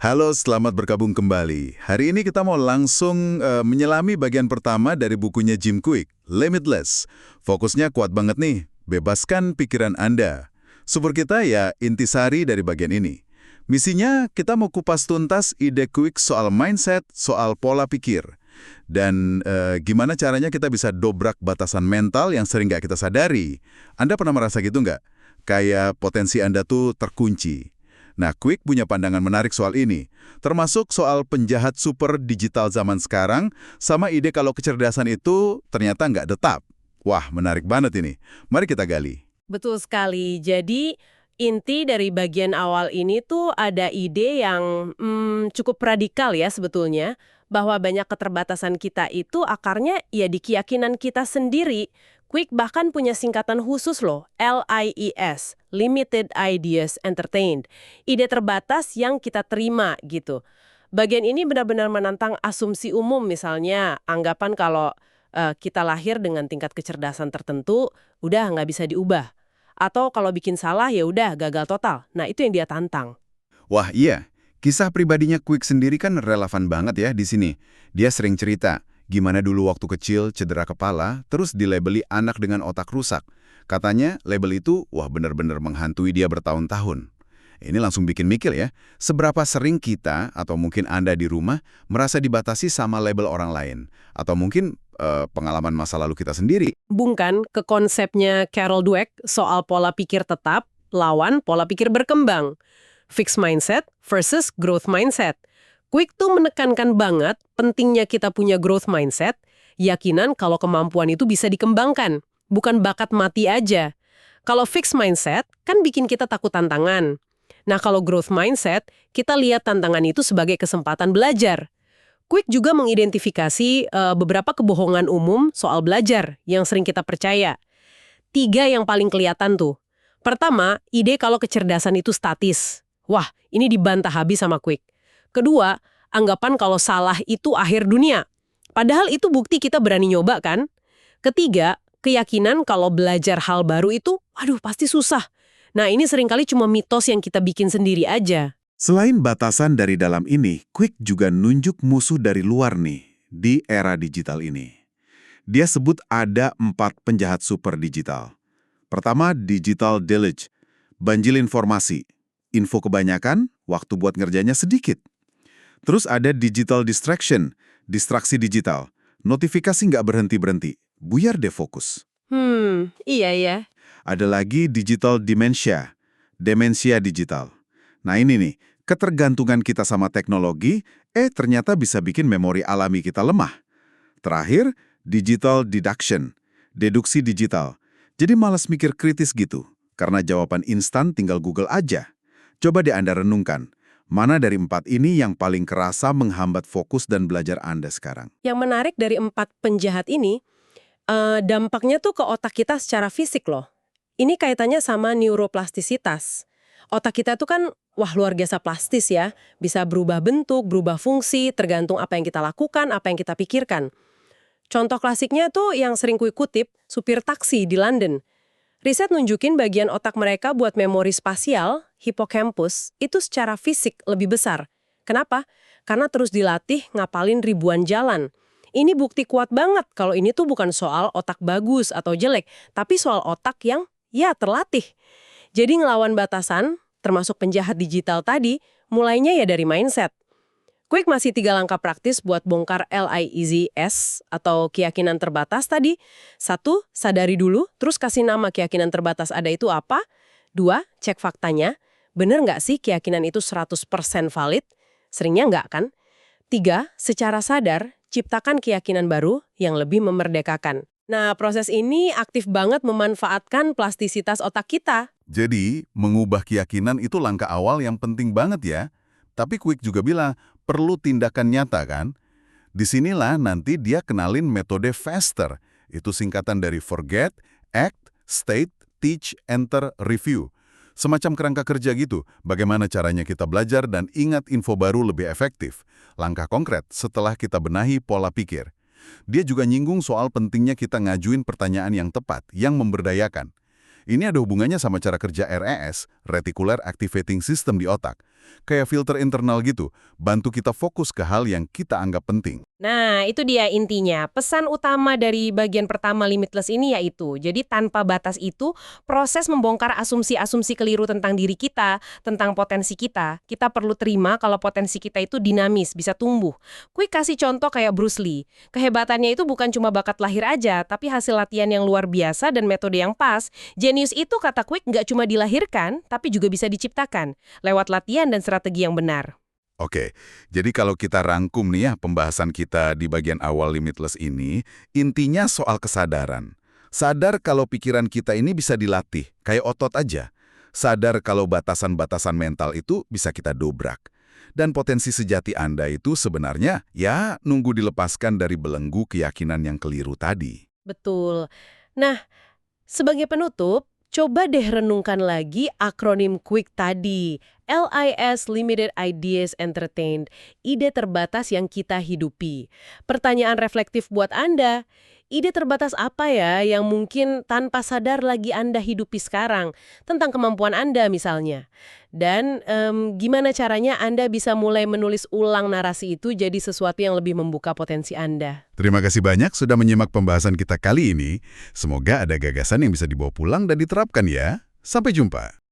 Halo, selamat bergabung kembali. Hari ini kita mau langsung menyelami bagian pertama dari bukunya Jim Kwik, Limitless. Fokusnya kuat banget nih, bebaskan pikiran Anda. Sumber kita ya intisari dari bagian ini. Misinya kita mau kupas tuntas ide Kwik soal mindset, soal pola pikir. Dan gimana caranya kita bisa dobrak batasan mental yang sering nggak kita sadari. Anda pernah merasa gitu nggak? Kayak potensi Anda tuh terkunci. Nah, Kwik punya pandangan menarik soal ini, termasuk soal penjahat super digital zaman sekarang, sama ide kalau kecerdasan itu ternyata nggak tetap. Wah, menarik banget ini. Mari kita gali. Betul sekali. Jadi, inti dari bagian awal ini tuh ada ide yang cukup radikal ya sebetulnya, bahwa banyak keterbatasan kita itu akarnya ya di keyakinan kita sendiri. Quick bahkan punya singkatan khusus loh, LIES, Limited Ideas Entertained. Ide terbatas yang kita terima gitu. Bagian ini benar-benar menantang asumsi umum, misalnya anggapan kalau kita lahir dengan tingkat kecerdasan tertentu, udah nggak bisa diubah. Atau kalau bikin salah ya udah gagal total. Nah, itu yang dia tantang. Wah iya, kisah pribadinya Kwik sendiri kan relevan banget ya di sini. Dia sering cerita, gimana dulu waktu kecil cedera kepala, terus dilabeli anak dengan otak rusak. Katanya label itu, wah benar-benar menghantui dia bertahun-tahun. Ini langsung bikin mikir ya, seberapa sering kita, atau mungkin Anda di rumah, merasa dibatasi sama label orang lain. Atau mungkin pengalaman masa lalu kita sendiri. Hubungkan ke konsepnya Carol Dweck soal pola pikir tetap lawan pola pikir berkembang. Fixed mindset versus growth mindset. Quick tuh menekankan banget pentingnya kita punya growth mindset, yakinan kalau kemampuan itu bisa dikembangkan, bukan bakat mati aja. Kalau fixed mindset kan bikin kita takut tantangan. Nah, kalau growth mindset, kita lihat tantangan itu sebagai kesempatan belajar. Quick juga mengidentifikasi beberapa kebohongan umum soal belajar yang sering kita percaya. 3 yang paling kelihatan tuh. Pertama, ide kalau kecerdasan itu statis. Wah, ini dibantah habis sama Quick. Kedua, anggapan kalau salah itu akhir dunia. Padahal itu bukti kita berani nyoba kan? Ketiga, keyakinan kalau belajar hal baru itu, waduh pasti susah. Nah, ini seringkali cuma mitos yang kita bikin sendiri aja. Selain batasan dari dalam ini, Kwik juga nunjuk musuh dari luar nih, di era digital ini. Dia sebut ada 4 penjahat super digital. Pertama, digital deluge, banjir informasi. Info kebanyakan, waktu buat ngerjanya sedikit. Terus ada digital distraction, distraksi digital. Notifikasi nggak berhenti-berhenti, buyar deh fokus. Iya ya. Ada lagi digital dementia, demensia digital. Nah ini nih, ketergantungan kita sama teknologi, ternyata bisa bikin memori alami kita lemah. Terakhir, digital deduction, deduksi digital. Jadi malas mikir kritis gitu, karena jawaban instan tinggal Google aja. Coba deh Anda renungkan, mana dari 4 ini yang paling kerasa menghambat fokus dan belajar Anda sekarang? Yang menarik dari 4 penjahat ini, dampaknya tuh ke otak kita secara fisik loh. Ini kaitannya sama neuroplastisitas. Otak kita tuh kan, wah luar biasa plastis ya. Bisa berubah bentuk, berubah fungsi, tergantung apa yang kita lakukan, apa yang kita pikirkan. Contoh klasiknya tuh yang sering ku kutip, supir taksi di London. Riset nunjukin bagian otak mereka buat memori spasial, hippocampus, itu secara fisik lebih besar. Kenapa? Karena terus dilatih ngapalin ribuan jalan. Ini bukti kuat banget kalau ini tuh bukan soal otak bagus atau jelek, tapi soal otak yang ya terlatih. Jadi ngelawan batasan, termasuk penjahat digital tadi, mulainya ya dari mindset. Quick masih 3 langkah praktis buat bongkar LIES atau keyakinan terbatas tadi. 1, sadari dulu, terus kasih nama keyakinan terbatas ada itu apa. 2, cek faktanya. Bener nggak sih keyakinan itu 100% valid? Seringnya nggak kan? 3, secara sadar, ciptakan keyakinan baru yang lebih memerdekakan. Nah, proses ini aktif banget memanfaatkan plastisitas otak kita. Jadi, mengubah keyakinan itu langkah awal yang penting banget ya. Tapi Kwik juga bilang, perlu tindakan nyata kan? Disinilah nanti dia kenalin metode FASTER. Itu singkatan dari Forget, Act, State, Teach, Enter, Review. Semacam kerangka kerja gitu, bagaimana caranya kita belajar dan ingat info baru lebih efektif. Langkah konkret setelah kita benahi pola pikir. Dia juga nyinggung soal pentingnya kita ngajuin pertanyaan yang tepat, yang memberdayakan. Ini ada hubungannya sama cara kerja RAS, Reticular Activating System di otak. Kayak filter internal gitu, bantu kita fokus ke hal yang kita anggap penting. Nah, itu dia intinya. Pesan utama dari bagian pertama Limitless ini yaitu, jadi tanpa batas itu, proses membongkar asumsi-asumsi keliru tentang diri kita, tentang potensi kita perlu terima kalau potensi kita itu dinamis, bisa tumbuh. Quick kasih contoh kayak Bruce Lee. Kehebatannya itu bukan cuma bakat lahir aja, tapi hasil latihan yang luar biasa dan metode yang pas. Jenius itu, kata Quick, nggak cuma dilahirkan, tapi juga bisa diciptakan, lewat latihan dan strategi yang benar. Oke, jadi kalau kita rangkum nih ya pembahasan kita di bagian awal Limitless ini, intinya soal kesadaran. Sadar kalau pikiran kita ini bisa dilatih, kayak otot aja. Sadar kalau batasan-batasan mental itu bisa kita dobrak. Dan potensi sejati Anda itu sebenarnya ya nunggu dilepaskan dari belenggu keyakinan yang keliru tadi. Betul. Nah, sebagai penutup, coba deh renungkan lagi akronim Quick tadi. LIS, Limited Ideas Entertained, ide terbatas yang kita hidupi. Pertanyaan reflektif buat Anda, ide terbatas apa ya yang mungkin tanpa sadar lagi Anda hidupi sekarang? Tentang kemampuan Anda misalnya. Dan gimana caranya Anda bisa mulai menulis ulang narasi itu jadi sesuatu yang lebih membuka potensi Anda? Terima kasih banyak sudah menyimak pembahasan kita kali ini. Semoga ada gagasan yang bisa dibawa pulang dan diterapkan ya. Sampai jumpa.